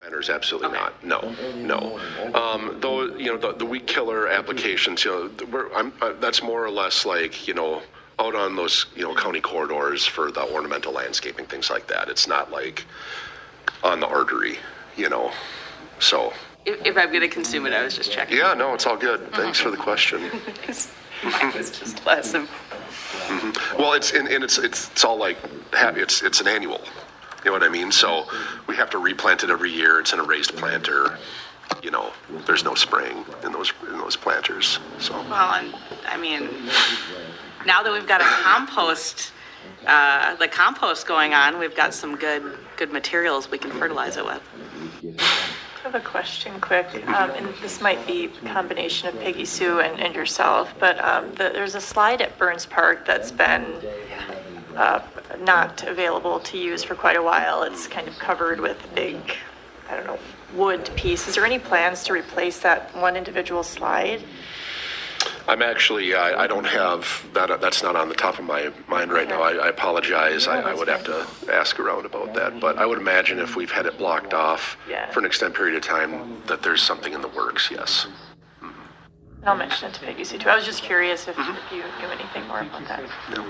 Planters, absolutely not. No. Though, the weed killer applications, that's more or less like, out on those, county corridors for the ornamental landscaping, things like that. It's not like on the artery, so. If I'm going to consume it, I was just checking. Yeah, no, it's all good. Thanks for the question. I was just less of. Well, it's all like happy. It's an annual. You know what I mean? So we have to replant it every year. It's in a raised planter. There's no spraying in those planters. So. Well, and I mean, now that we've got the compost going on, we've got some good materials we can fertilize it with. I have a question quick, and this might be a combination of Peggy Sue and yourself, but there's a slide at Burns Park that's been not available to use for quite a while. It's kind of covered with big, wood piece. Is there any plans to replace that one individual slide? I'm actually, I don't have that. That's not on the top of my mind right now. I apologize. I would have to ask around about that. But I would imagine if we've had it blocked off for an extended period of time, that there's something in the works, yes. And I'll mention it to Peggy Sue too. I was just curious if you knew anything more about that. No.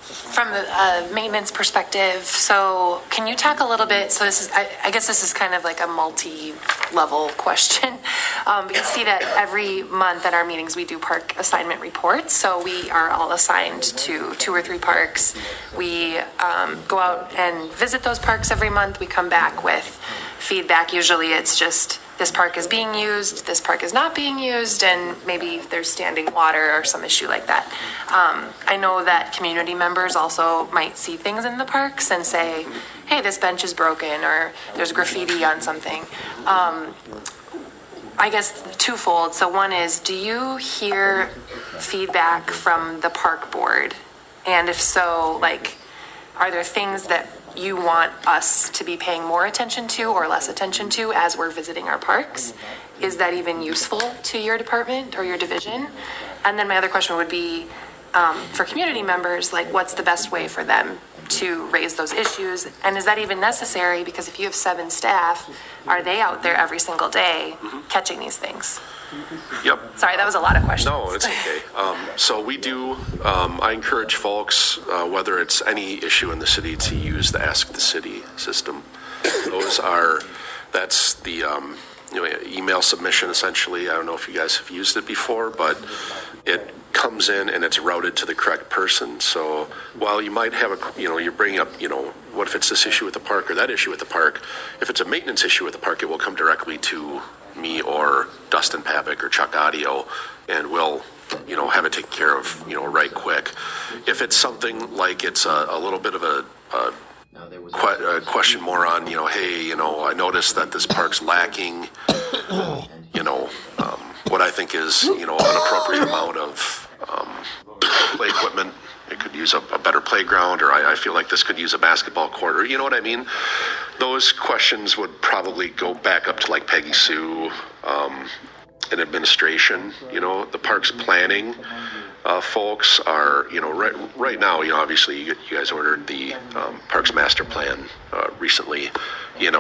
From the maintenance perspective, so can you talk a little bit, so this is, I guess this is kind of like a multi-level question. We can see that every month at our meetings, we do park assignment reports. So we are all assigned to 2 or 3 parks. We go out and visit those parks every month. We come back with feedback. Usually it's just, this park is being used, this park is not being used, and maybe there's standing water or some issue like that. I know that community members also might see things in the parks and say, hey, this bench is broken, or there's graffiti on something. I guess twofold. So one is, do you hear feedback from the park board? And if so, are there things that you want us to be paying more attention to or less attention to as we're visiting our parks? Is that even useful to your department or your division? And then my other question would be, for community members, what's the best way for them to raise those issues? And is that even necessary? Because if you have 7 staff, are they out there every single day catching these things? Yep. Sorry, that was a lot of questions. No, it's okay. So we do, I encourage folks, whether it's any issue in the city, to use the Ask the City system. That's the email submission, essentially. I don't know if you guys have used it before, but it comes in and it's routed to the correct person. So while you might have you're bringing up, what if it's this issue with the park or that issue with the park? If it's a maintenance issue with the park, it will come directly to me or Dustin Pavick or Chuck Audio, and we'll, have it taken care of, right quick. If it's something like it's a little bit of a question more on, hey, I noticed that this park's lacking, what I think is, an appropriate amount of play equipment. It could use a better playground, or I feel like this could use a basketball court, or you know what I mean? Those questions would probably go back up to Peggy Sue and administration. The parks planning folks are, right now, obviously you guys ordered the Parks Master Plan recently, and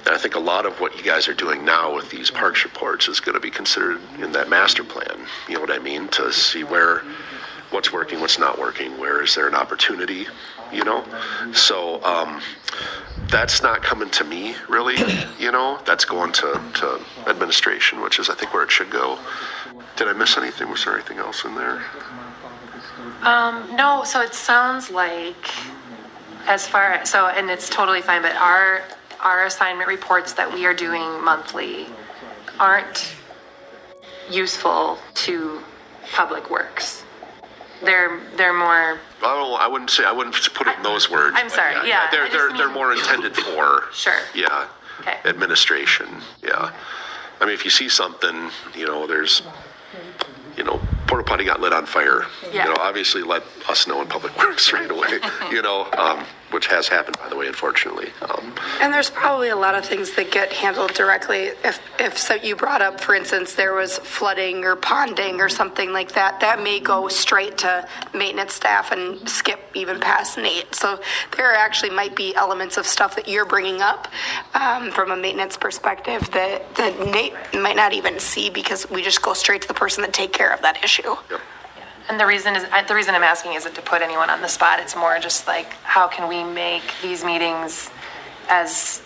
I think a lot of what you guys are doing now with these parks reports is going to be considered in that master plan, you know what I mean, to see what's working, what's not working, where is there an opportunity, So that's not coming to me, really, that's going to administration, which is, I think, where it should go. Did I miss anything? Was there anything else in there? No, so it sounds like and it's totally fine, but our assignment reports that we are doing monthly aren't useful to Public Works. They're more. I wouldn't put it in those words. I'm sorry. Yeah. They're more intended for. Sure. Yeah. Okay. Administration. Yeah. I mean, if you see something, there's, porta potty got lit on fire. Yeah. Obviously let us know in Public Works right away. which has happened, by the way, unfortunately. And there's probably a lot of things that get handled directly. If so you brought up, for instance, there was flooding or ponding or something like that, that may go straight to maintenance staff and skip even past Nate. So there actually might be elements of stuff that you're bringing up from a maintenance perspective that Nate might not even see because we just go straight to the person that take care of that issue. Yep. And the reason I'm asking isn't to put anyone on the spot. It's more just like, how can we make these meetings as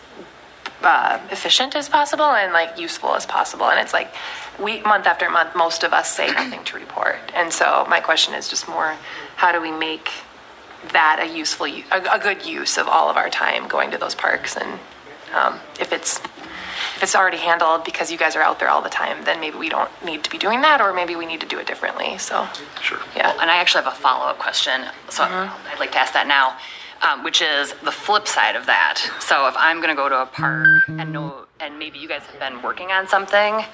efficient as possible and like useful as possible? And it's like month after month, most of us say nothing to report. And so my question is just more, how do we make that a good use of all of our time going to those parks? And if it's already handled because you guys are out there all the time, then maybe we don't need to be doing that, or maybe we need to do it differently. So, Sure. yeah. And I actually have a follow-up question, so I'd like to ask that now, which is the flip side of that. So if I'm going to go to a park and maybe you guys have been working on something,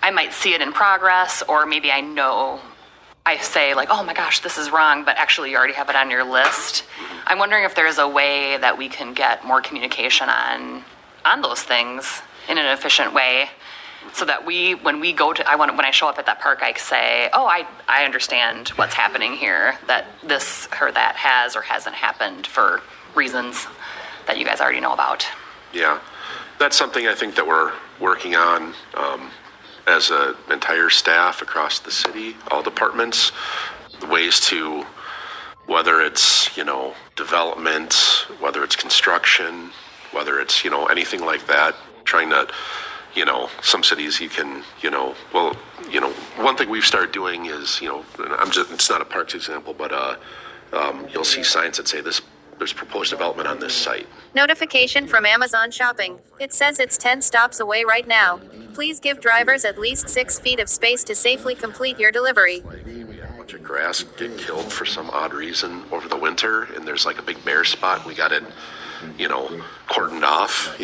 I might see it in progress, or maybe I say like, oh my gosh, this is wrong, but actually you already have it on your list. I'm wondering if there's a way that we can get more communication on those things in an efficient way, so that when I show up at that park, I say, oh, I understand what's happening here, that this or that has or hasn't happened for reasons that you guys already know about. Yeah, that's something I think that we're working on as an entire staff across the city, all departments, ways to, whether it's, development, whether it's construction, whether it's, anything like that, trying to, some cities you can, one thing we've started doing is, it's not a parks example, but you'll see signs that say there's proposed development on this site. Notification from Amazon Shopping. It says it's 10 stops away right now. Please give drivers at least 6 feet of space to safely complete your delivery. We had a bunch of grass get killed for some odd reason over the winter, and there's like a big bare spot. We got it, cordoned off,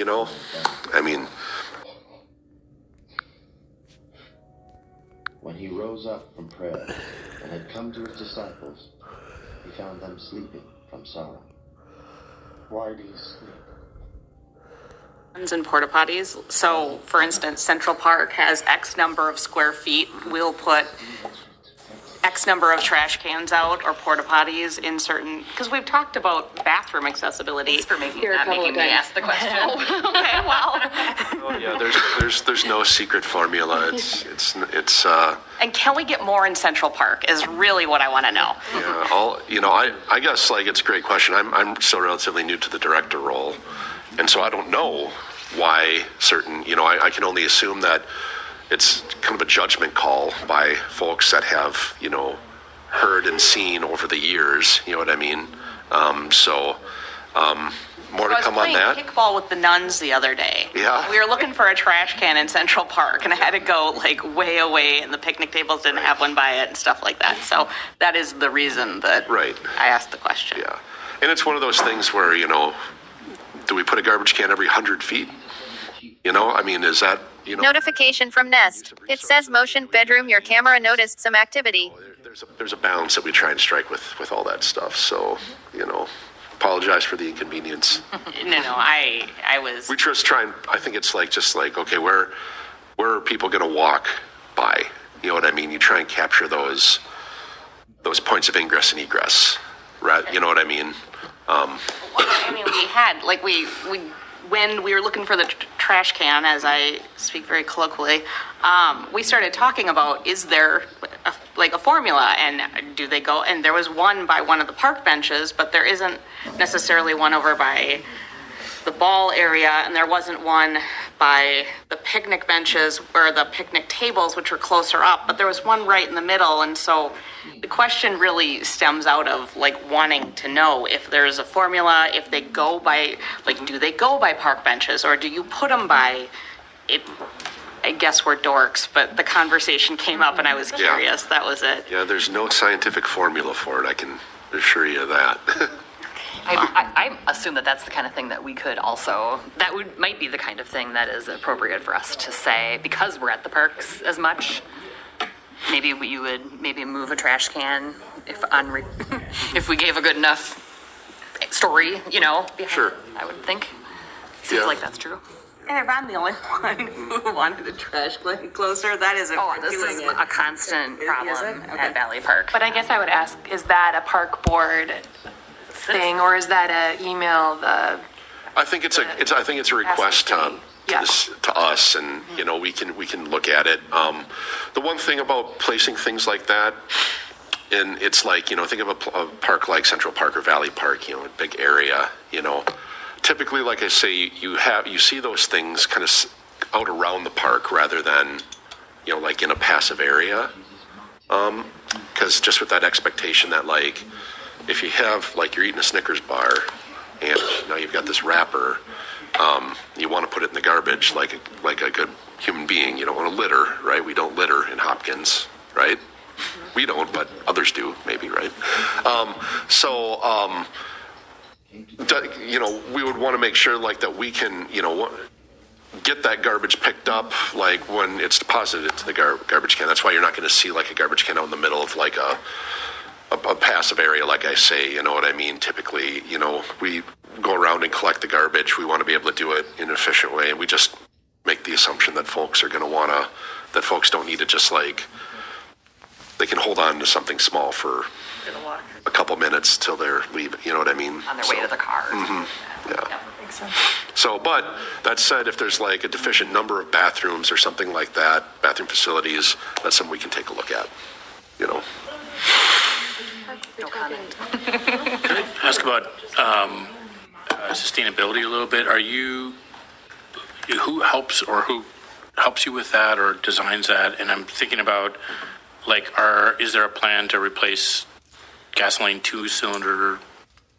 I mean. When he rose up from prayer and had come to his disciples, he found them sleeping from sorrow. Why do you sleep? And porta potties. So, for instance, Central Park has X number of square feet. We'll put X number of trash cans out or porta potties in certain, because we've talked about bathroom accessibility. Thanks for making here a couple me of times. ask the question. Okay, well. Oh, yeah, there's no secret formula. It's And can we get more in Central Park is really what I want to know. yeah, I guess like it's a great question. I'm still relatively new to the director role, and so I don't know why certain, I can only assume that it's kind of a judgment call by folks that have, heard and seen over the years, you know what I mean? More to come on that. I was playing kickball with the nuns the other day. Yeah. We were looking for a trash can in Central Park, and I had to go like way away, and the picnic tables didn't have one by it and stuff like that. So that is the reason that Right. I asked the question. Yeah. And it's one of those things where, do we put a garbage can every 100 feet? Is that, Notification from Nest. It says motion bedroom. Your camera noticed some activity. there's a balance that we try and strike with all that stuff. So, apologize for the inconvenience. No, I was. We just try and, I think it's okay, where are people going to walk by? You know what I mean? You try and capture those points of ingress and egress, right? You know what I mean? We had, when we were looking for the trash can, as I speak very colloquially, we started talking about, is there a formula, and do they go, and there was one by one of the park benches, but there isn't necessarily one over by the ball area, and there wasn't one by the picnic benches or the picnic tables, which were closer up, but there was one right in the middle. And so the question really stems out of wanting to know if there's a formula, if they go by, do they go by park benches, or do you put them by it? I guess we're dorks, but the conversation came up and I was curious. Yeah. That was it. Yeah, there's no scientific formula for it. I can assure you of that. I assume that that's the kind of thing that we could also, might be the kind of thing that is appropriate for us to say, because we're at the parks as much. Maybe you would move a trash can if we gave a good enough story, you know, behind Sure. it, I would think. Seems Yeah. like that's true. And if I'm the only one who wanted the trash can closer, that isn't Oh, this doing is it. a constant Is problem it? Okay. at Valley Park. But I guess I would ask, is that a park board thing, or is that a email, the, I think it's a request to Yeah. to us, and you know we can look at it. The one thing about placing things like that, and it's like, you know, think of a park like Central Park or Valley Park, you know, a big area, you know. Typically, like I say, you see those things kind of out around the park rather than, you know, like in a passive area. Because just with that expectation that, like, if you have, like, you're eating a Snickers bar and now you've got this wrapper, you want to put it in the garbage like a good human being. You don't want to litter, right? We don't litter in Hopkins, right? We don't, but others do, maybe, right? You know, we would want to make sure, like, that we can, you know, get that garbage picked up, like, when it's deposited into the garbage can. That's why you're not going to see, like, a garbage can out in the middle of, like, a passive area, like I say, you know what I mean? Typically, you know, we go around and collect the garbage. We want to be able to do it in an efficient way, and we just make the assumption that folks are going to want to, that folks don't need to just, like, they can hold on to something small for a couple minutes till they're leaving, you know what I mean? On their way to the car. Yeah. Makes sense. So, but that said, if there's like a deficient number of bathrooms or something like that, bathroom facilities, that's something we can take a look at, you know? No comment. Ask about sustainability a little bit. Who helps you with that or designs that? And I'm thinking about, like, is there a plan to replace gasoline 2-cylinder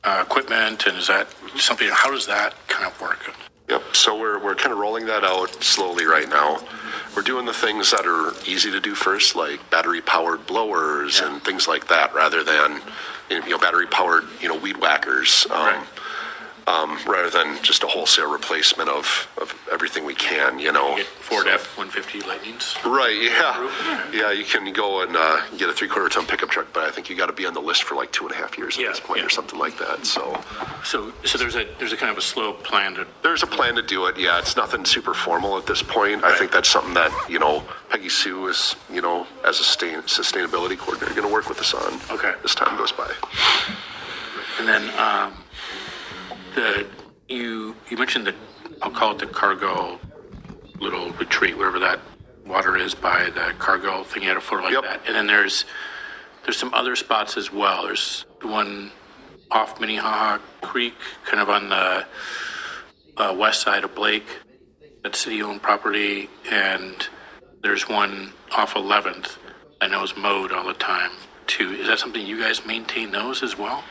equipment? And is that something, how does that kind of work? Yep. So we're kind of rolling that out slowly right now. We're doing the things that are easy to do first, like battery powered blowers and things like that, rather than, you know, battery powered, you know, weed whackers. Rather than just a wholesale replacement of everything we can, you know. You get Ford F-150 Lightnings? Right, yeah. Yeah, you can go and get a 3/4 ton pickup truck, but I think you got to be on the list for like 2.5 years at this point or something like that. So there's a kind of a slow plan to. there's a plan to do it. Yeah, it's nothing super formal at this point. Right. I think that's something that, you know, Peggy Sue is, you know, as a sustainability coordinator, going to work with us on as time goes by. And then you mentioned that, I'll call it the cargo little retreat, wherever that water is by the cargo thing, you had a photo like that. And then there's some other spots as well. There's one off Minnehaha Creek, kind of on the west side of Blake, that's city-owned property, and there's one off 11th I know is mowed all the time too. Is that something you guys maintain those as well?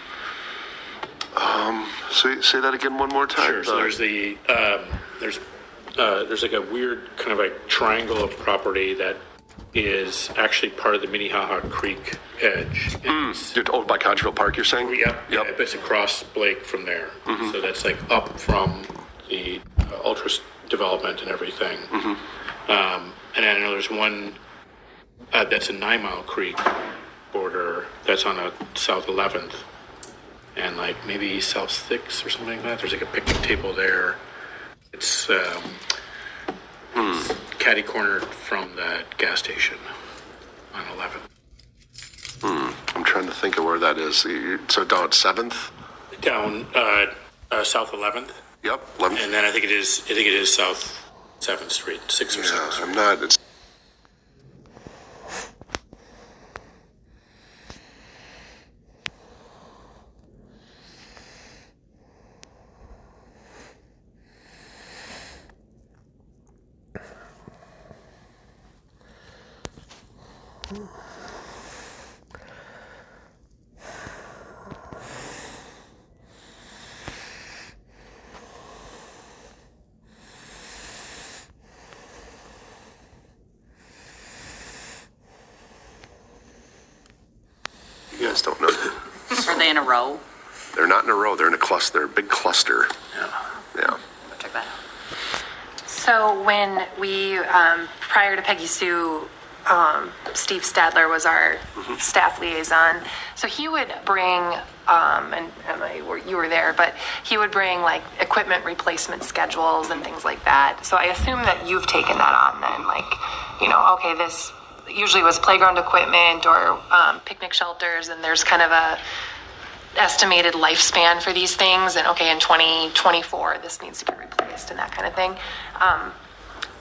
Say that again one more time. Sure. So there's there's like a weird kind of a triangle of property that is actually part of the Minnehaha Creek edge. You're over by Codgerville Park, you're saying? Yep. It's across Blake from there. So that's like up from the Ultras development and everything. And then I know there's one that's a 9 Mile Creek border that's on a South 11th. And like maybe South 6th or something like that. There's like a picnic table there. It's catty cornered from that gas station on 11th. I'm trying to think of where that is. So down at 7th? Down South 11th. Yep, 11th. And then I think it is South 7th Street, 6th or 7th. I'm not. It's you guys don't know. Are they in a row? They're not in a row. They're in a cluster. They're a big cluster. Yeah. Check that out. so when we, prior to Peggy Sue Steve Stadler was our staff liaison. So he would bring, and Emily, you were there, but he would bring like equipment replacement schedules and things like that. So I assume that you've taken that on then, like, okay, this usually was playground equipment or picnic shelters, and there's kind of a estimated lifespan for these things, and okay, in 2024 this needs to be replaced and that kind of thing.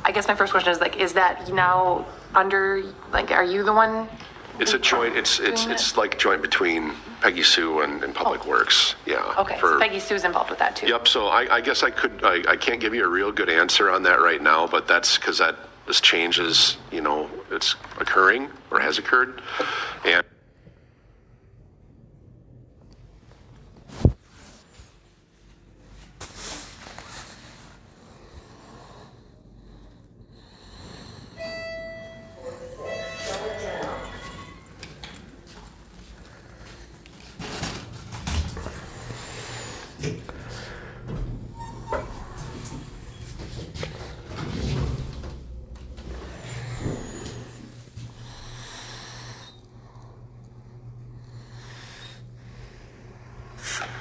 I guess my first question is like, is that now under, like, are you the one? It's a joint, it's like joint between Peggy Sue and Public Works, yeah. Okay, so Peggy Sue's involved with that too. Yep, so I guess I can't give you a real good answer on that right now, but that's because this change is, it's occurring or has occurred. And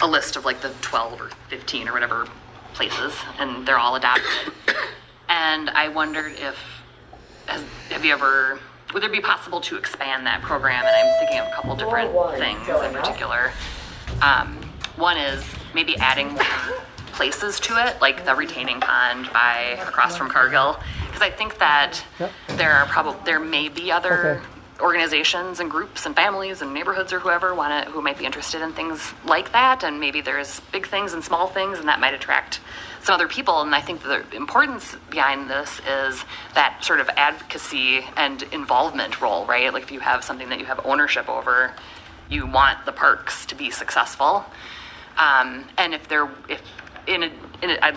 a list of like the 12 or 15 or whatever places, and they're all adopted. And I wondered would there be possible to expand that program? And I'm thinking of a couple different things in particular. One is maybe adding more places to it, like the retaining pond across from Cargill, because I think that there may be other organizations and groups and families and neighborhoods or whoever who might be interested in things like that, and maybe there's big things and small things, and that might attract some other people. And I think the importance behind this is that sort of advocacy and involvement role, right? Like if you have something that you have ownership over, you want the parks to be successful. And I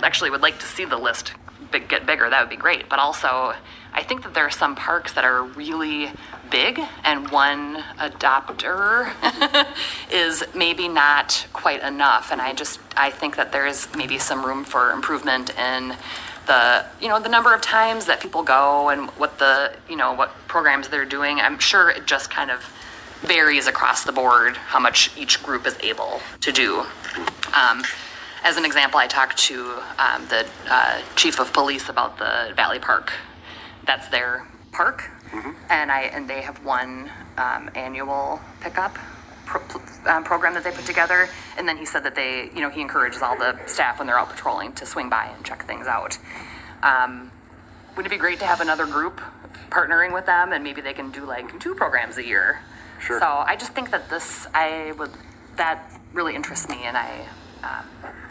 actually would like to see the list get bigger. That would be great. But also, I think that there are some parks that are really big, and one adopter is maybe not quite enough. And I think that there is maybe some room for improvement in the number of times that people go and what programs they're doing. I'm sure it just kind of varies across the board how much each group is able to do. As an example, I talked to the chief of police about the Valley Park. That's their park, and they have one annual pickup program that they put together. And then he said that he encourages all the staff when they're out patrolling to swing by and check things out. Would it be great to have another group partnering with them, and maybe they can do like 2 programs a year? Sure. So I just think that that really interests me, and I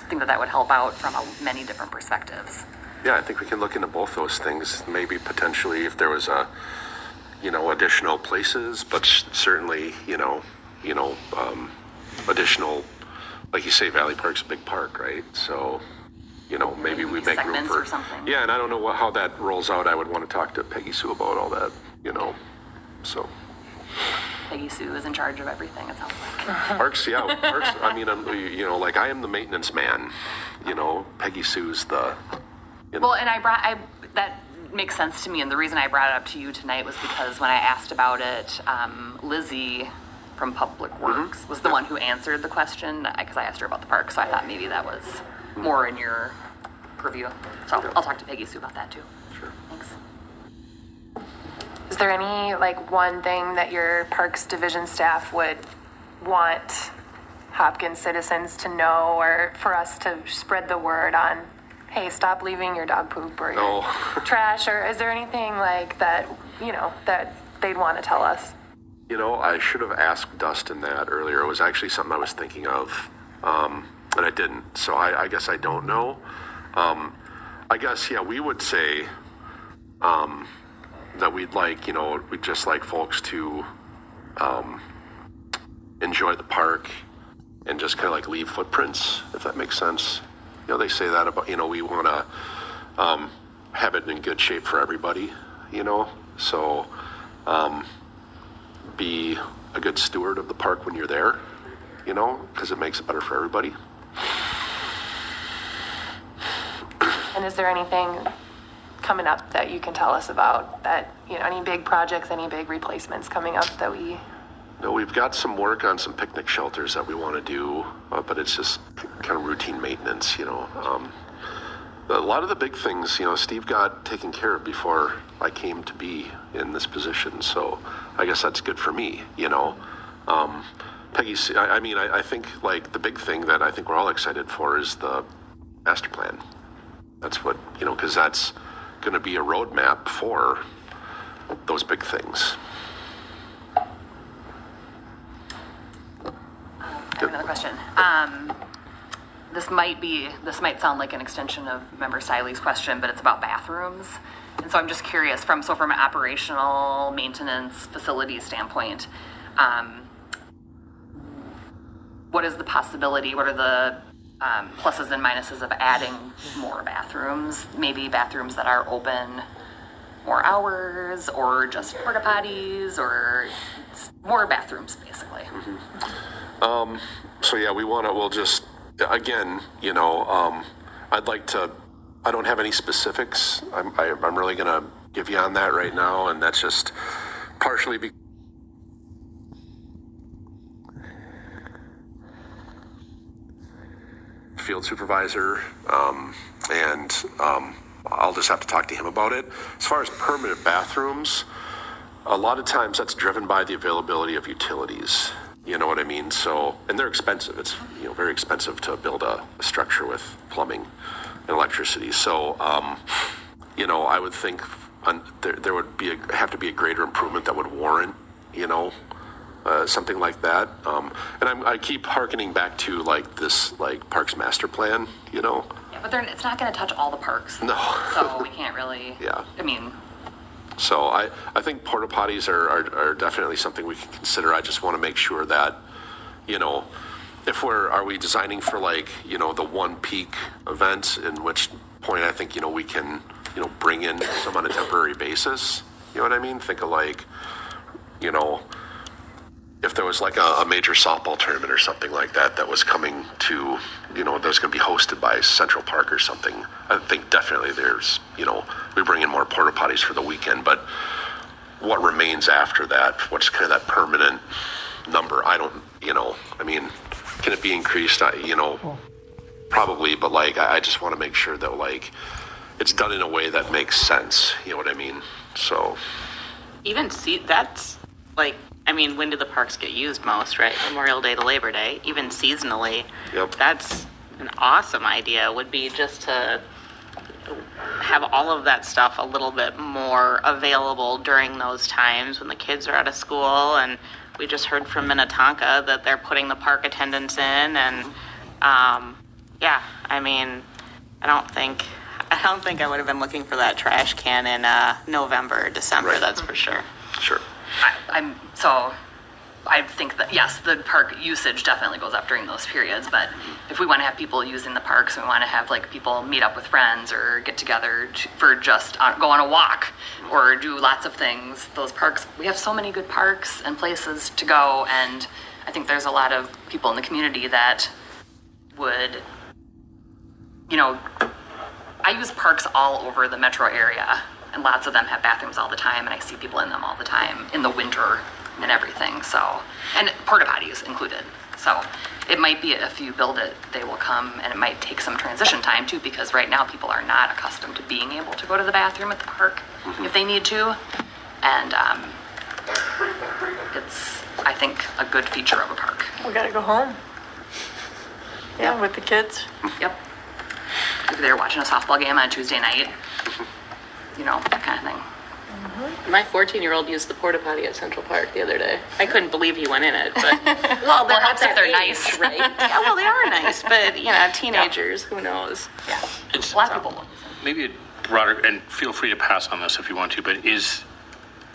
think that would help out from many different perspectives. yeah, I think we can look into both those things. Maybe potentially if there was additional places, but certainly, additional, like you say, Valley Park's a big park, right? So, maybe we make room segments for or something. Yeah, and I don't know how that rolls out. I would want to talk to Peggy Sue about all that, so. Peggy Sue is in charge of everything, it sounds like. Parks, yeah, parks, I mean, like I am the maintenance man, Peggy Sue's the, Well, and that makes sense to me, and the reason I brought it up to you tonight was because when I asked about it, Lizzie from Public Works was the one who answered the question, because I asked her about the park, so I thought maybe that was more in your purview. So I'll talk to Peggy Sue about that too. Sure. Thanks. Is there any, like, one thing that your Parks Division staff would want Hopkins citizens to know, or for us to spread the word on, hey, stop leaving your dog poop or your trash, or is there anything like that, that they'd want to tell us? I should have asked Dustin that earlier. It was actually something I was thinking of, and I didn't. So I guess I don't know. I guess, yeah, we would say that we'd just like folks to enjoy the park and just kind of like leave footprints, if that makes sense. They say that about, we want to have it in good shape for everybody, so be a good steward of the park when you're there, because it makes it better for everybody. And is there anything coming up that you can tell us about? That, any big projects, any big replacements coming up that we? No, we've got some work on some picnic shelters that we want to do, but it's just kind of routine maintenance, A lot of the big things, Steve got taken care of before I came to be in this position, so I guess that's good for me, Peggy, I think like the big thing that I think we're all excited for is the master plan. That's what, because that's going to be a roadmap for those big things. I have another question. This might sound like an extension of Member Stiley's question, but it's about bathrooms. And so I'm just curious from an operational maintenance facility standpoint, what is the possibility? What are the pluses and minuses of adding more bathrooms? Maybe bathrooms that are open more hours, or just porta potties, or more bathrooms, basically. So yeah, we'll just, again, I'd like to, I don't have any specifics. I'm really going to give you on that right now. And that's just partially because field supervisor, I'll just have to talk to him about it. As far as permanent bathrooms, a lot of times that's driven by the availability of utilities. You know what I mean? So, and they're expensive. It's, very expensive to build a structure with plumbing and electricity. So, I would think there would have to be a greater improvement that would warrant, something like that. And I keep hearkening back to like this, like Parks Master Plan, Yeah, but it's not going to touch all the parks. No. So we can't really. Yeah. So I think porta potties are definitely something we can consider. I just want to make sure that, are we designing for like, the one peak event, in which point I think, we can, bring in some on a temporary basis. You know what I mean? Think of like, if there was like a major softball tournament or something like that was coming to, that was going to be hosted by Central Park or something, I think definitely there's, we bring in more porta potties for the weekend, but what remains after that, what's kind of that permanent number? I don't, can it be increased? Probably, but like, I just want to make sure that like, it's done in a way that makes sense. You know what I mean? So. Even that's like, when do the parks get used most, right? Memorial Day to Labor Day, even seasonally. Yep. That's an awesome idea, would be just to have all of that stuff a little bit more available during those times when the kids are out of school. And we just heard from Minnetonka that they're putting the park attendants in. And I don't think I would have been looking for that trash can in November or December, Right. That's for sure. Sure. I think that, yes, the park usage definitely goes up during those periods, but if we want to have people using the parks, we want to have like people meet up with friends or get together for just go on a walk or do lots of things. Those parks, we have so many good parks and places to go, and I think there's a lot of people in the community that would, I use parks all over the metro area, and lots of them have bathrooms all the time, and I see people in them all the time in the winter and everything. So, and porta potties included. So it might be if you build it, they will come, and it might take some transition time too, because right now people are not accustomed to being able to go to the bathroom at the park if they need to. And it's, I think, a good feature of a park. We gotta go home. Yeah, with the kids. Yep. Maybe they're watching a softball game on Tuesday night. That kind of thing. My 14-year-old used the porta potty at Central Park the other day. I couldn't believe he went in it, but Well, it helps if they're nice. right? Yeah, well, they are nice, but teenagers, who knows? Yeah. It's A lot of people. maybe a broader, and feel free to pass on this if you want to, but is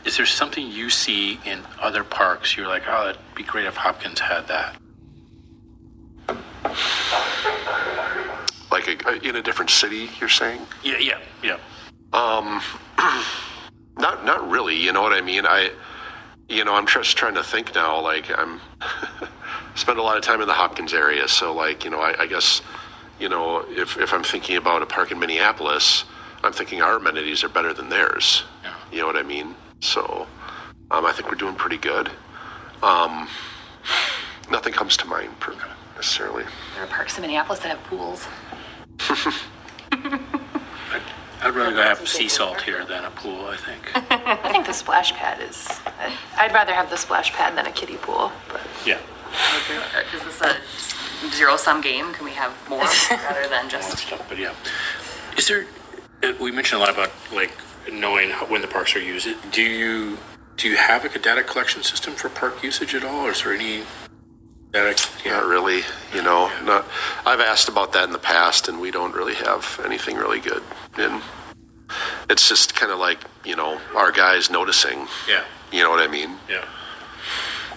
there something you see in other parks you're like, oh, that'd be great if Hopkins had that? Like in a different city, you're saying? Yeah. Not really. You know what I mean? I'm just trying to think now. Like I'm spend a lot of time in the Hopkins area, so like I guess if I'm thinking about a park in Minneapolis, I'm thinking our amenities are better than theirs. Yeah. You know what I mean? So, I think we're doing pretty good. Nothing comes to mind necessarily. There are parks in Minneapolis that have pools. I'd rather go have sea salt here than a pool, I think. I think the splash pad is, I'd rather have the splash pad than a kiddie pool, but. Yeah. Is this a zero-sum game? Can we have more rather than All that just? stuff, but yeah. Is there, we mentioned a lot about like knowing when the parks are used. Do you have like a data collection system for park usage at all? Or is there any data? Not really, not, I've asked about that in the past and we don't really have anything really good. And it's just kind of like, our guys noticing, Yeah. you know what I mean? Yeah.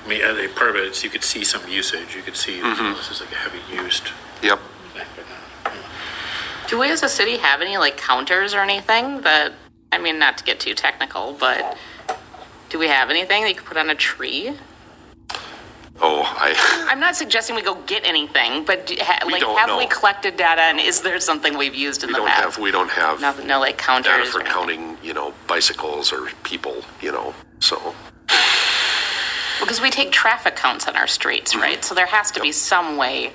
I mean, I think part of it is you could see some usage. You could see this is like a heavy used Yep. thing, but no. Do we as a city have any like counters or anything that, I mean, not to get too technical, but do we have anything that you could put on a tree? Oh, I'm not suggesting we go get anything, but don't have know. we collected data and is there something we've used in we the don't past? have Nothing, no like data counters for or anything. counting, bicycles or people, so. Because we take traffic counts on our streets, right? So there has to be some way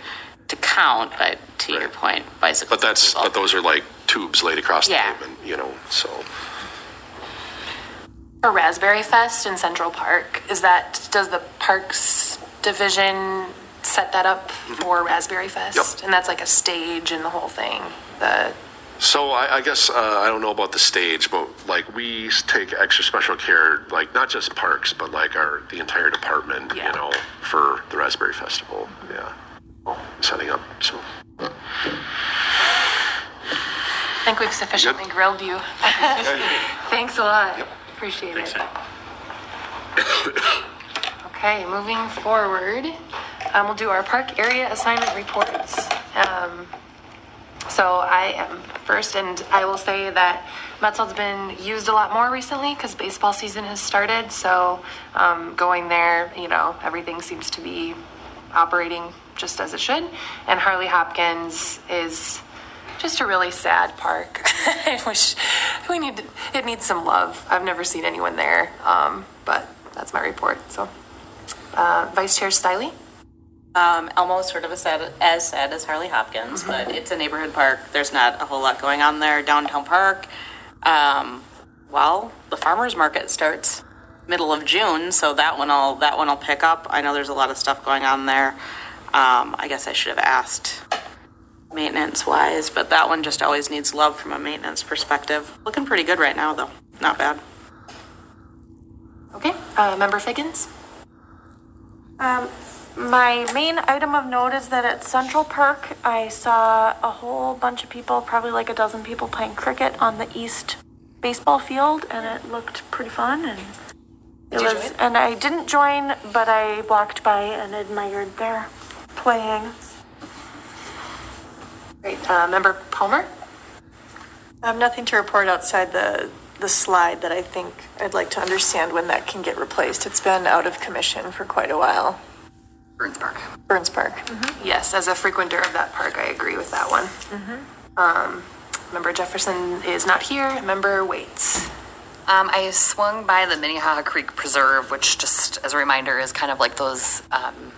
to count, but to your point, bicycles. But those are like tubes laid across the Yeah. pavement, so. For Raspberry Fest in Central Park, does the Parks Division set that up for Raspberry Fest? Yep. And that's like a stage and the whole thing, So I guess, I don't know about the stage, but like we take extra special care, like not just parks, but like the entire department, Yeah. For the Raspberry Festival. Yeah. Setting up, so. I think we've sufficiently grilled you. Thanks a lot. Appreciate Thanks, it. Hank. Okay, moving forward, we'll do our park area assignment reports. So I am first, and I will say that Metzeld's been used a lot more recently because baseball season has started. So going there, everything seems to be operating just as it should. And Harley Hopkins is just a really sad park. I wish it needs some love. I've never seen anyone there, but that's my report. So, Vice Chair Stiley. Elmo is sort of as sad as Harley Hopkins, but it's a neighborhood park. There's not a whole lot going on there. Downtown Park, the farmer's market starts middle of June, so that one will pick up. I know there's a lot of stuff going on there. I guess I should have asked maintenance-wise, but that one just always needs love from a maintenance perspective. Looking pretty good right now, though. Not bad. Okay, Member Figgins. My main item of note is that at Central Park, I saw a whole bunch of people, probably like a dozen people playing cricket on the east baseball field, and it looked pretty fun. And Did you join? And I didn't join, but I walked by and admired their playing. Great. Member Palmer. I have nothing to report outside the slide that I think I'd like to understand when that can get replaced. It's been out of commission for quite a while. Burns Park. Burns Park. Yes, as a frequenter of that park, I agree with that one. Member Jefferson is not here. Member Waits. I swung by the Minnehaha Creek Preserve, which just as a reminder is kind of like those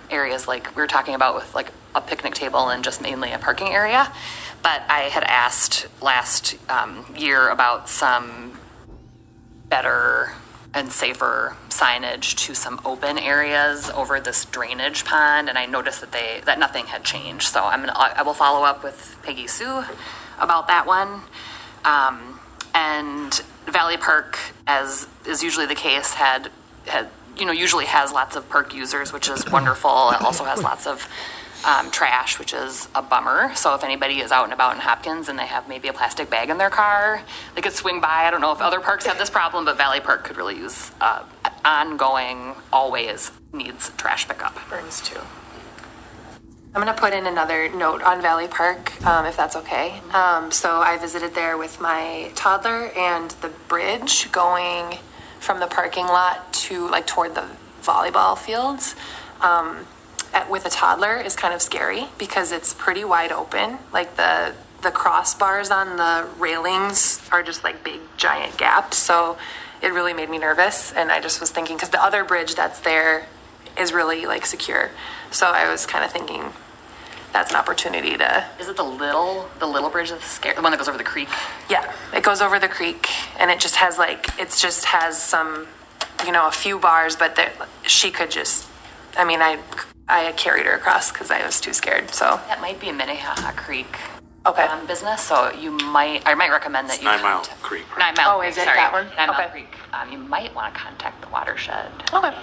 areas like we were talking about with like a picnic table and just mainly a parking area. But I had asked last year about some better and safer signage to some open areas over this drainage pond, and I noticed that nothing had changed. So I will follow up with Peggy Sue about that one. And Valley Park, as is usually the case, usually has lots of park users, which is wonderful. It also has lots of trash, which is a bummer. So if anybody is out and about in Hopkins and they have maybe a plastic bag in their car, they could swing by. I don't know if other parks have this problem, but Valley Park could really use ongoing, always needs trash pickup. Burns too. I'm going to put in another note on Valley Park, if that's okay. So I visited there with my toddler, and the bridge going from the parking lot to like toward the volleyball fields with a toddler is kind of scary because it's pretty wide open. Like the the crossbars on the railings are just like big giant gaps. So it really made me nervous. And I just was thinking, because the other bridge that's there is really like secure. So I was kind of thinking that's an opportunity to, Is it the little bridge that's scary, the one that goes over the creek? yeah, it goes over the creek and it just has some, a few bars, but she could just, I carried her across because I was too scared. So, That might be a Minnehaha Creek okay. business, so I might recommend that you. 9 Mile Creek. 9 Mile Oh, Creek, is it sorry. that one? 9 Mile Okay. Creek. You might want to contact the watershed. Okay.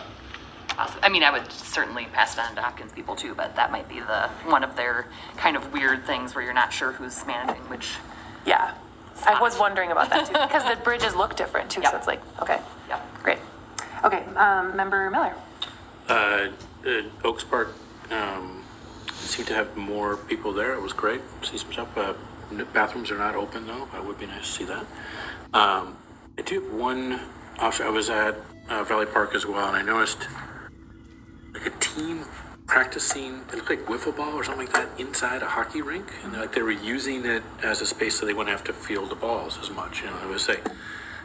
I would certainly pass it on to Hopkins people too, but that might be one of their kind of weird things where you're not sure who's managing which. Yeah. I was wondering about that too, because the bridges look different too. Yep. So it's like, okay, Yep. great. Okay, Member Miller. Oaks Park seemed to have more people there. It was great. See some stuff. Bathrooms are not open though. It would be nice to see that. I do have one option. I was at Valley Park as well, and I noticed like a team practicing. It looked like wiffle ball or something like that inside a hockey rink, and they were using it as a space so they wouldn't have to field the balls as much. I would say.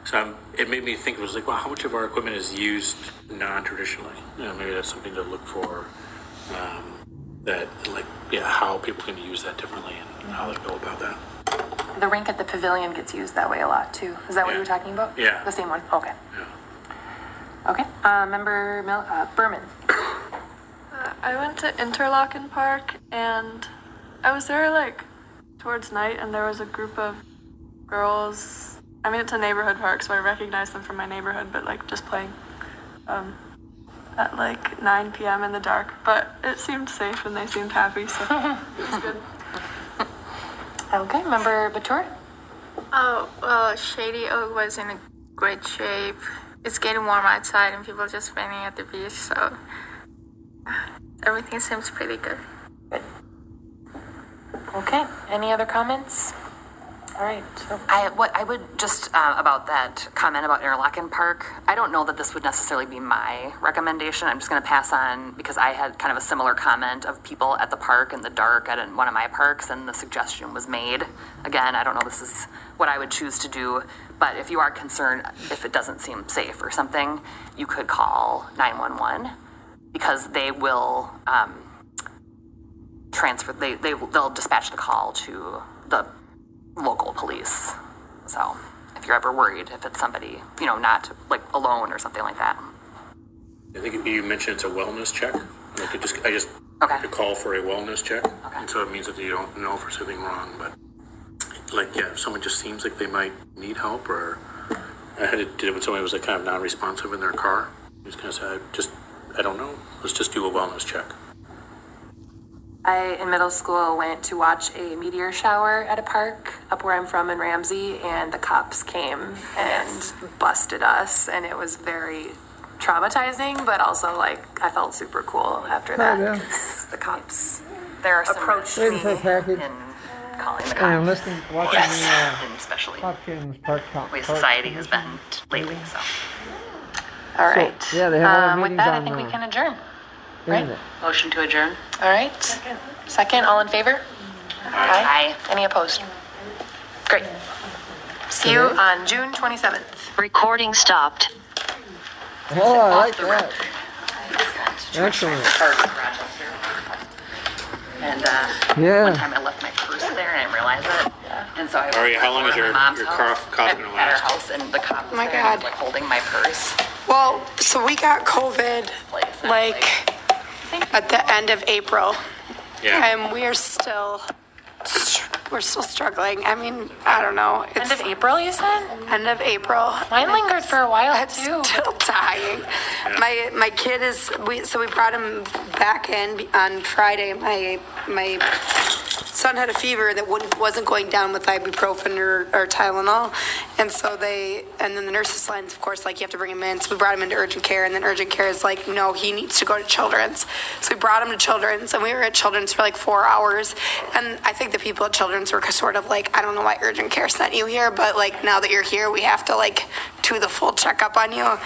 So it made me think. It was like, well, how much of our equipment is used non-traditionally? Maybe that's something to look for. How people can use that differently and how they go about that. The rink at the pavilion gets used that way a lot too. Is that what Yeah. you were talking about? Yeah. The same one? Okay. Yeah. Okay, Member Berman. I went to Interlochen Park and I was there like towards night and there was a group of girls. It's a neighborhood park, so I recognized them from my neighborhood, but like just playing at like 9 p.m. in the dark. But it seemed safe and they seemed happy, so it was good. Okay, Member Batur. Oh, well, Shady Oak was in a great shape. It's getting warm outside and people are just spending at the beach, so everything seems pretty good. Okay, any other comments? All right. I would just about that comment about Interlochen Park. I don't know that this would necessarily be my recommendation. I'm just going to pass on because I had kind of a similar comment of people at the park in the dark at one of my parks, and the suggestion was made. Again, I don't know this is what I would choose to do, but if you are concerned, if it doesn't seem safe or something, you could call 911 because they will transfer. They'll dispatch the call to the local police. So if you're ever worried, if it's somebody, not like alone or something like that. I think you mentioned it's a wellness check. I just Okay. make a call for a wellness check, and so it means that you don't know if there's something wrong. But if someone just seems like they might need help, or I did it when somebody was like kind of non-responsive in their car. I was gonna say, I don't know. Let's just do a wellness check. I, in middle school, went to watch a meteor shower at a park up where I'm from in Ramsey, and the cops came and busted us, and it was very traumatizing, but also like I felt super cool after that. The cops There are some approached Wait a me. second. in calling the I'm cops, listening, watching and especially the Hopkins Park. the way society has been lately. So All right. Yeah, they have all the With meetings that, I on think we the can adjourn. Right? internet. motion to adjourn. All right. Second, all in favor? Aye. Any opposed? Great. See you on June 27th. Recording stopped. Oh, I like that. Excellent. And Yeah. one time I left my purse there and I didn't realize it. And so I Ari, how long is over to your- my mom's your house, cough gonna at last? her house, and the cop was my there and he was, God. like holding my purse. Well, so we got COVID Place. And I'm like at the end of April, Yeah. and we're still struggling. I don't know. End of April, you said? End of April. Mine lingered for a while I'm too. still dying. My kid is, so we brought him back in on Friday. My son had a fever that wasn't going down with ibuprofen or Tylenol. And so and then the nurse's lines, of course, like you have to bring him in. So we brought him into urgent care, and then urgent care is like, no, he needs to go to Children's. So we brought him to Children's, and we were at Children's for like 4 hours. And I think the people at Children's were sort of like, I don't know why urgent care sent you here, but like now that you're here, we have to like do the full checkup on you.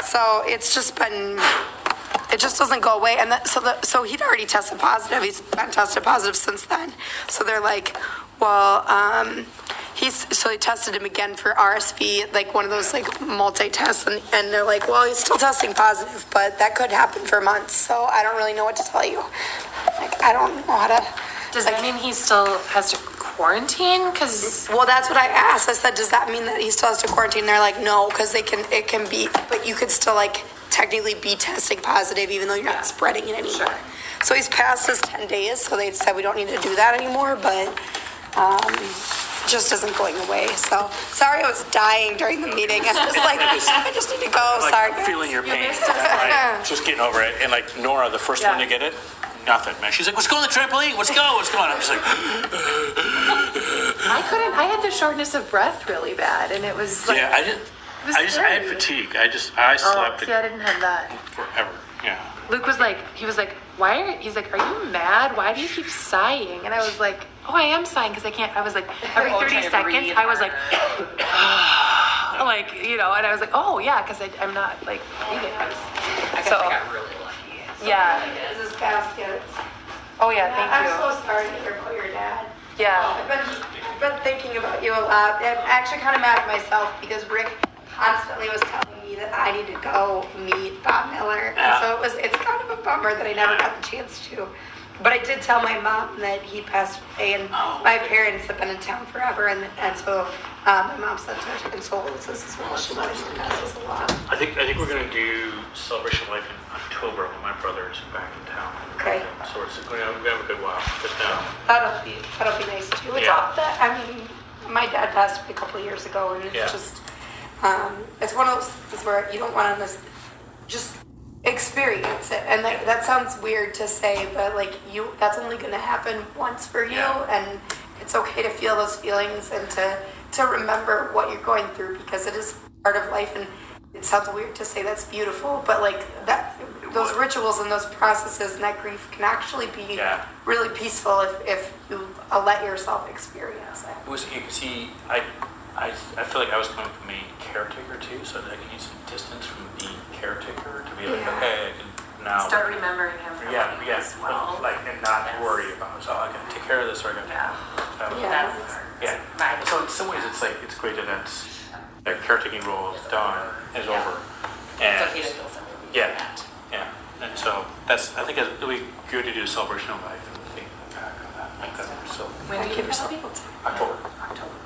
So it's just been, it just doesn't go away. And so he'd already tested positive. He's been tested positive since then. So they're like, well, so they tested him again for RSV, like one of those like multi-tests, and they're like, well, he's still testing positive, but that could happen for months, so I don't really know what to tell you. Like, I don't know how to. Does that mean he still has to quarantine? Because Well, that's what I asked. I said, does that mean that he still has to quarantine? They're like, no, because it can be, but you could still like technically be testing positive even though you're not spreading it anymore. Sure. So he's past his 10 days, so they said we don't need to do that anymore, but it just isn't going away. So sorry I was dying during the meeting. I was like, I just need to go. Sorry. Feeling your pain, right? Just getting over it. And like Nora, the first one to get it, nothing, man. She's like, let's go on the trampoline. Let's go. What's going on? I'm just like, I had the shortness of breath really bad, and it was like, yeah, I had fatigue. I slept see, I didn't have that. forever. Yeah. Luke was like, he's like, are you mad? Why do you keep sighing? And I was like, oh, I am sighing because I can't, I was like, every 30 seconds, I was like, like, you know, and I was like, oh, yeah, because I'm not, like, breathing. I guess I got really lucky. Yeah. This is baskets. Oh, yeah, thank you. I'm so sorry to hear about your dad. Yeah. I've been thinking about you a lot. I'm actually kind of mad at myself because Rick constantly was telling me that I need to go meet Bob Miller. And so it's kind of a bummer that I never got the chance to. But I did tell my mom that he passed away, and my parents have been in town forever, and so my mom sent her condolences as well. She wanted to pass us a lot. I think we're gonna do Celebration of Life in October when my brother is back in town. Okay. So we have a good while. Just now. That'll be nice too. It's all that. I mean, my dad passed away a couple of years ago, and it's just it's one of those things where you don't want to just experience it, and that sounds weird to say, but like that's only going to happen once for you, and it's okay to feel those feelings and to remember what you're going through because it is part of life. And it sounds weird to say that's beautiful, but like that, those rituals and those processes and that grief can actually be really peaceful if you let yourself experience it. It was I feel like I was coming from being caretaker too, so that I can use some distance from being caretaker to be like, okay, I can now Start remembering him from as well. like and not worry about it. So I gotta take care of this or I gotta So in some ways it's like it's great that that caretaking role is done, is over. And It's okay to feel something. Yeah. And so I think it'll be good to do a celebration of life and think back on that. Like that. So When do you give yourself? October.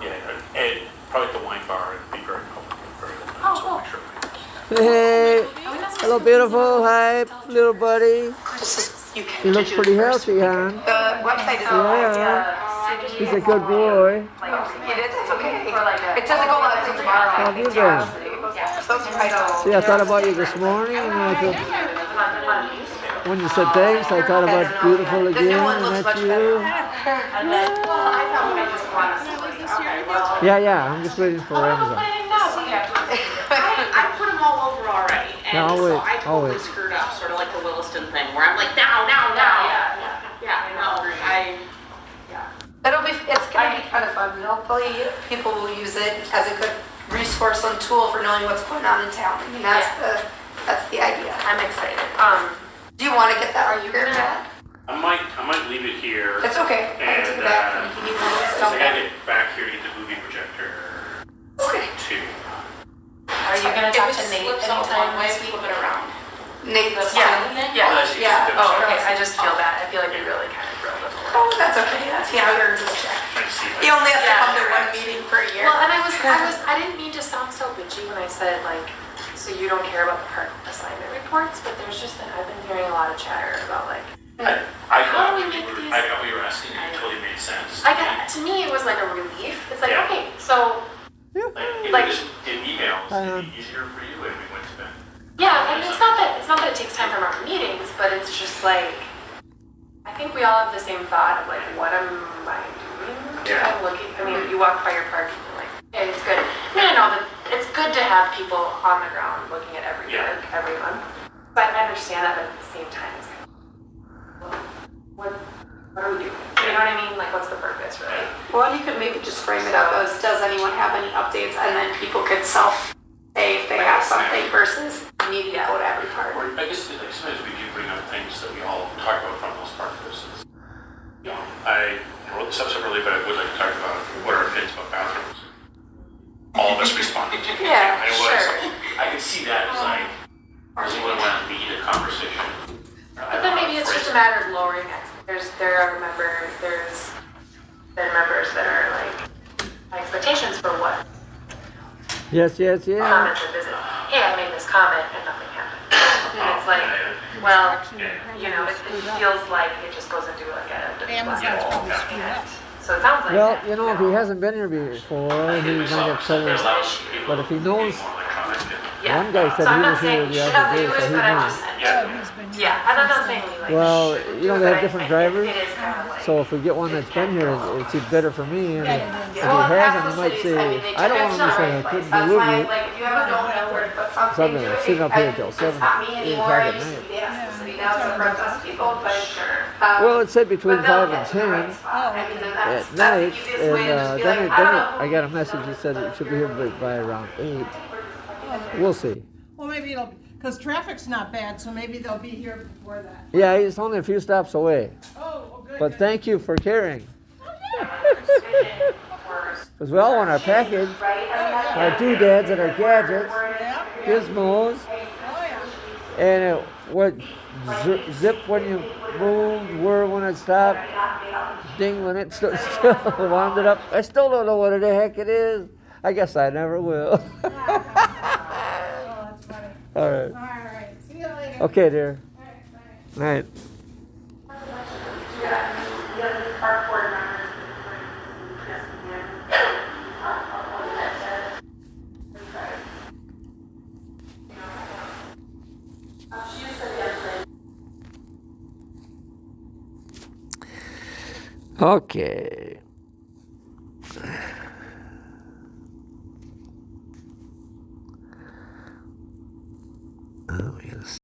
Yeah, and probably at the wine bar and be very public and very open. So make sure Hey, hello, beautiful. Hi, little buddy. He looks pretty healthy, huh? The website is Yeah, he's a good boy. it's okay. It doesn't go live until tomorrow. How have you been? So surprised. See, I thought about you this morning, and I thought, when you said thanks, I thought about beautiful again, and that's you. Yeah, I'm just waiting for Amazon. I put them all over already, and No, I'll so wait, I I'll totally wait. screwed up, sort of like the Williston thing, where I'm like, now. It's gonna be kind of fun. Hopefully people will use it as a good resource and tool for knowing what's going on in town. I mean, that's the idea. I'm excited. Do you want to get that? Are you gonna? I might leave it here. It's okay. I can do that. You can use it. I gotta get back here to get the movie projector Okay. too. Are you gonna talk to Nate anytime this week? Flip it around. Nate's Yeah. Oh, okay. I just feel bad. I feel like we really kind of drilled him away. Oh, that's okay. You're just check. He only has to come to one meeting per year. Well, and I didn't mean to sound so bitchy when I said like, so you don't care about the park assignment reports, but there's just been, I've been hearing a lot of chatter about like, I how got do we what make these? I got what you were asking, and it totally made sense. To me, it was like a relief. It's like, Yeah. okay, so Like just in emails, it'd be easier for you if we went to bed. yeah, and it's not that it takes time from our meetings, but it's just like, I think we all have the same thought of like, what am I doing? Yeah. I'm looking. I mean, you walk by your park and you're like, okay, it's good. I mean, I know that it's good to have people on the ground looking at every park every month, but I understand that, but at the same time, it's kind of, what are we doing? You know what I mean? Like, what's the purpose, really? Well, you could maybe just frame it up as, does anyone have any updates? And then people could say if they have something versus needing to go to every part. Or I guess like sometimes we do bring up things that we all talk about for the most part versus, you know, I wrote this up separately, but I would like to talk about what are our opinions about bathrooms. All of us responding to it. Yeah, And it sure. was, I could see that as like, someone want to lead a conversation. But then maybe it's just a matter of lowering there are members, there's been members that are like, expectations for what Yes, yes, yeah. comments and visit. Hey, I made this comment and nothing happened. And it's like, well, you know, it feels like it just goes into like a black hole. And so it sounds like Well, that, you know, if he hasn't been here before, he might have trouble. But if he knows, yeah. one guy said So I'm he not was here saying the you should other have to day, do so it, he but I'm knows. just saying. Yeah, and I'm not saying we like. Well, should you do know, it, they have but different I drivers. think it is kind of like. So if we get one that's been here, it's even better for me. And if he Well, hasn't, half he the might cities, I mean, say, they I don't do want him to it say I right couldn't place. be with That's you. why, like, if you have a don't know where to put So I'm something, gonna sit up here till 7, it's not me 8 anymore. o'clock It at used to night. be the Access City now, it's a front desk people, but sure. Well, it said between But they'll 5 and get to the right 10 spot. I mean, then at that's night, the easiest way to just and be like, I don't know. I got a message that said it should be here by around 8. We'll see. Well, maybe it'll, because traffic's not bad, so maybe they'll be here before that. Yeah, he's only a few stops away. Oh, well, good. But thank you for caring. Because we all want our package, our doodads and our gadgets, Yeah, gizmos, oh, yeah. and it would zip when you moved, whir when it stopped, ding when it stood still, wound it up. I still don't know what the heck it is. I guess I never will. Oh, that's funny. All right. All right, see you later. Okay, dear. All right, bye. Night. Okay. Oh, we gotta